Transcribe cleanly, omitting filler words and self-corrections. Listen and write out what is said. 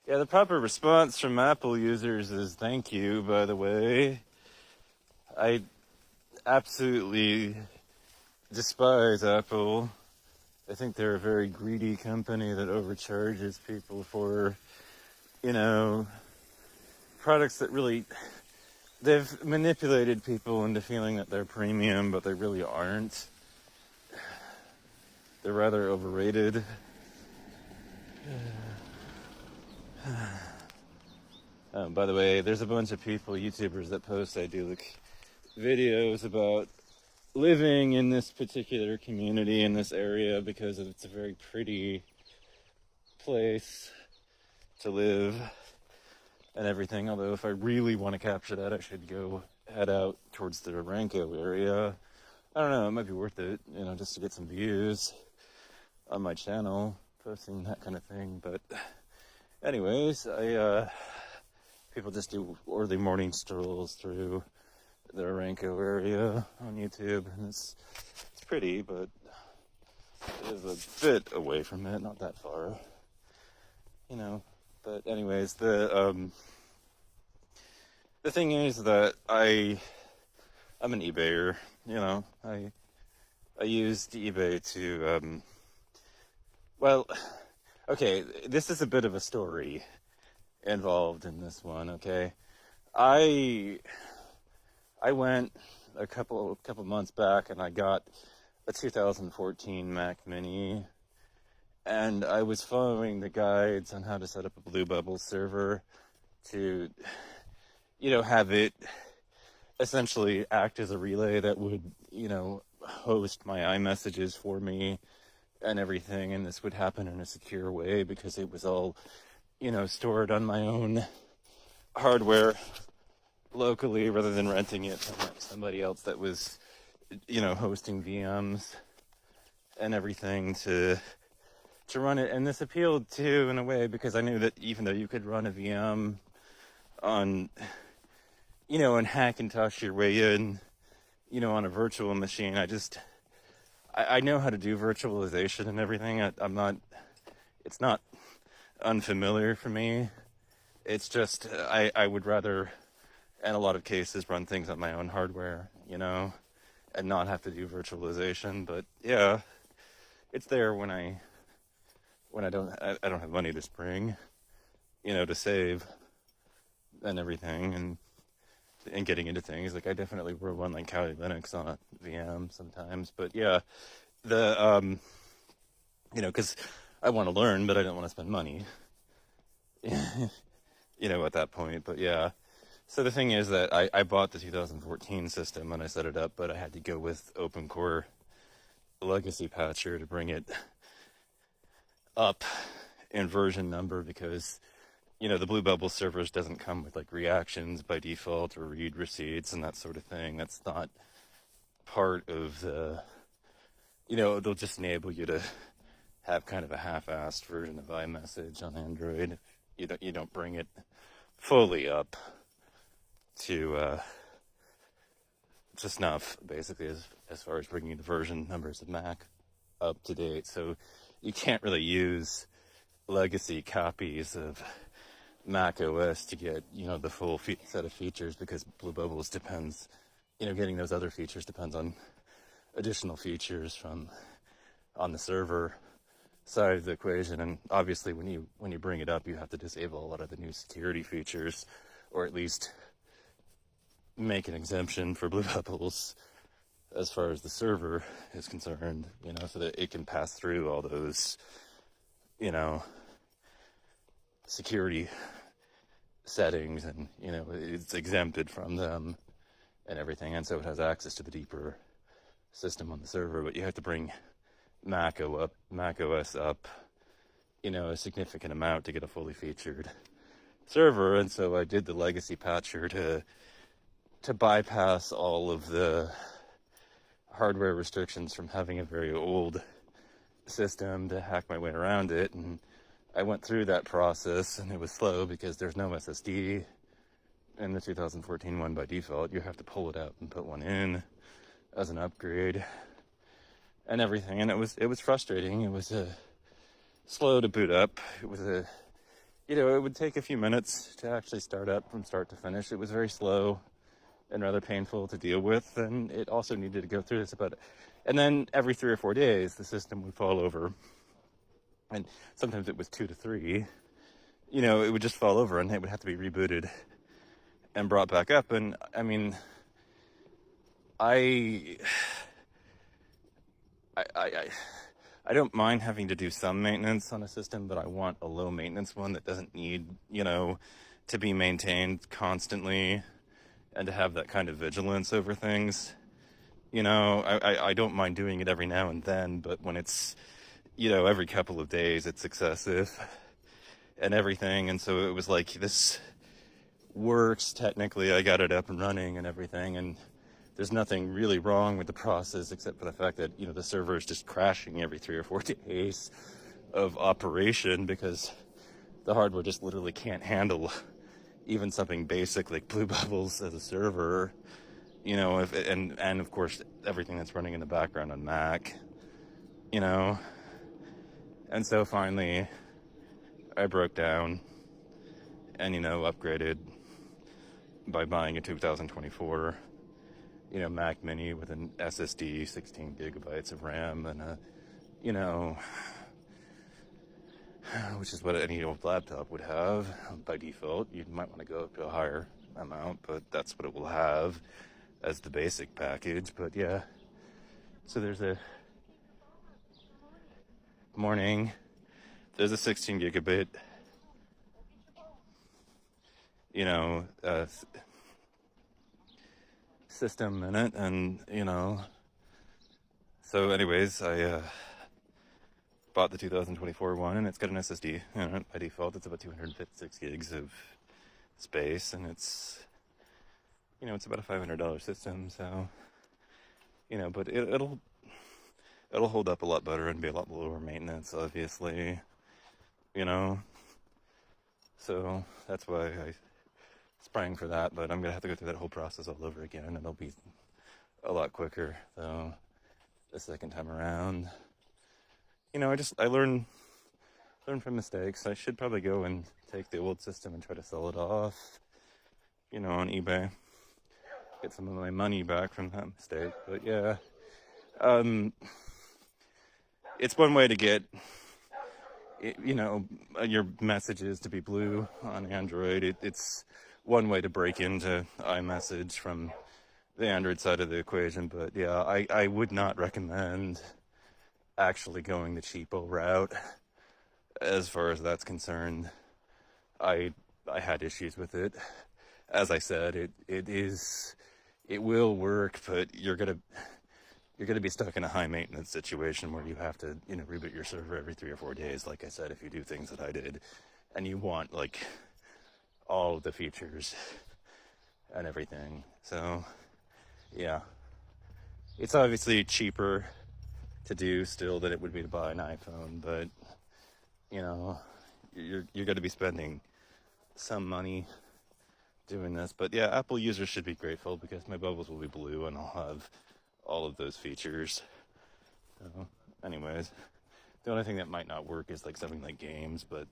Yeah, the proper response from Apple users is thank you, by the way. I absolutely despise Apple. I think they're a very greedy company that overcharges people for, you know, products that really, they've manipulated people into feeling that they're premium, but they really aren't. They're rather overrated. By the way, there's a bunch of people, YouTubers, that post I do like videos about living in this particular community in this area because it's a very pretty place to live and everything. Although if I really want to capture that, I should go head out towards the Ranko area. I don't know, it might be worth it, just to get some views on my channel, posting that kind of thing. But anyways, people just do early morning strolls through the Ranko area on YouTube, and it's pretty, but it is a bit away from it, not that far, But anyways, the thing is that I'm an eBayer, I used eBay to, well, okay, this is a bit of a story involved in this one, okay? I went a couple months back and I got a 2014 Mac Mini, and I was following the guides on how to set up a Blue Bubble server to, have it essentially act as a relay that would, host my iMessages for me and everything, and this would happen in a secure way because it was all, stored on my own hardware locally rather than renting it from somebody else that was, hosting VMs and everything to run it. And this appealed to, in a way, because I knew that even though you could run a VM on, and Hackintosh your way in, on a virtual machine, I know how to do virtualization and everything. It's not unfamiliar for me. It's just, I would rather, in a lot of cases, run things on my own hardware, and not have to do virtualization. But yeah, it's there when I don't have money to spring, to save and everything, and getting into things. Like, I definitely will run like Kali Linux on a VM sometimes. But yeah, because I want to learn, but I don't want to spend money, at that point. But yeah. So the thing is that I bought the 2014 system and I set it up, but I had to go with OpenCore Legacy Patcher to bring it up in version number because, the Blue Bubble servers doesn't come with like reactions by default or read receipts and that sort of thing. That's not part of the, they'll just enable you to have kind of a half-assed version of iMessage on Android. You don't bring it fully up to just enough, basically, as far as bringing the version numbers of Mac up to date. So you can't really use legacy copies of Mac OS to get, the full set of features, because Blue Bubbles depends, getting those other features depends on additional features from on the server side of the equation. And obviously when you bring it up, you have to disable a lot of the new security features, or at least make an exemption for Blue Bubbles as far as the server is concerned, so that it can pass through all those, security settings, and, it's exempted from them and everything. And so it has access to the deeper system on the server, but you have to bring Mac OS up, a significant amount to get a fully featured server. And so I did the legacy patcher to bypass all of the hardware restrictions from having a very old system, to hack my way around it. And I went through that process, and it was slow because there's no SSD in the 2014 one by default. You have to pull it out and put one in as an upgrade and everything. And it was frustrating. It was slow to boot up. It was it would take a few minutes to actually start up from start to finish. It was very slow and rather painful to deal with, and it also needed to go through this about it. And then every 3 or 4 days, the system would fall over, and sometimes it was 2 to 3. It would just fall over, and it would have to be rebooted and brought back up. And I mean, I, I, I, I don't mind having to do some maintenance on a system, but I want a low maintenance one that doesn't need, to be maintained constantly and to have that kind of vigilance over things. I don't mind doing it every now and then, but when it's, every couple of days, it's excessive and everything. And so it was like, this works technically. I got it up and running and everything. And there's nothing really wrong with the process except for the fact that, the server is just crashing every 3 or 4 days of operation because the hardware just literally can't handle even something basic like blue bubbles as a server. And of course everything that's running in the background on Mac, you know. And so finally I broke down and, upgraded by buying a 2024, Mac Mini with an SSD, 16 gigabytes of RAM, and which is what any old laptop would have by default. You might want to go up to a higher amount, but that's what it will have as the basic package. But yeah, so there's a there's a 16 gigabit, system in it, and so anyways, I bought the 2024 one, and it's got an SSD in it by default. It's about 256 gigs of space, and it's about a $500 system, so but it'll hold up a lot better and be a lot lower maintenance, obviously, so that's why I sprang for that. But I'm gonna have to go through that whole process all over again, and it'll be a lot quicker though the second time around. I learn from mistakes. I should probably go and take the old system and try to sell it off, on eBay, get some of my money back from that mistake. But yeah, it's one way to get, your messages to be blue on Android. It's one way to break into iMessage from the Android side of the equation. But yeah, I would not recommend actually going the cheapo route as far as that's concerned. I had issues with it. As I said, it will work, but you're gonna be stuck in a high maintenance situation where you have to, reboot your server every 3 or 4 days, like I said, if you do things that I did, and you want like all of the features and everything. So yeah, it's obviously cheaper to do still than it would be to buy an iPhone, but you're going to be spending some money doing this. But yeah, Apple users should be grateful because my bubbles will be blue and I'll have all of those features. So anyways, the only thing that might not work is like something like games, but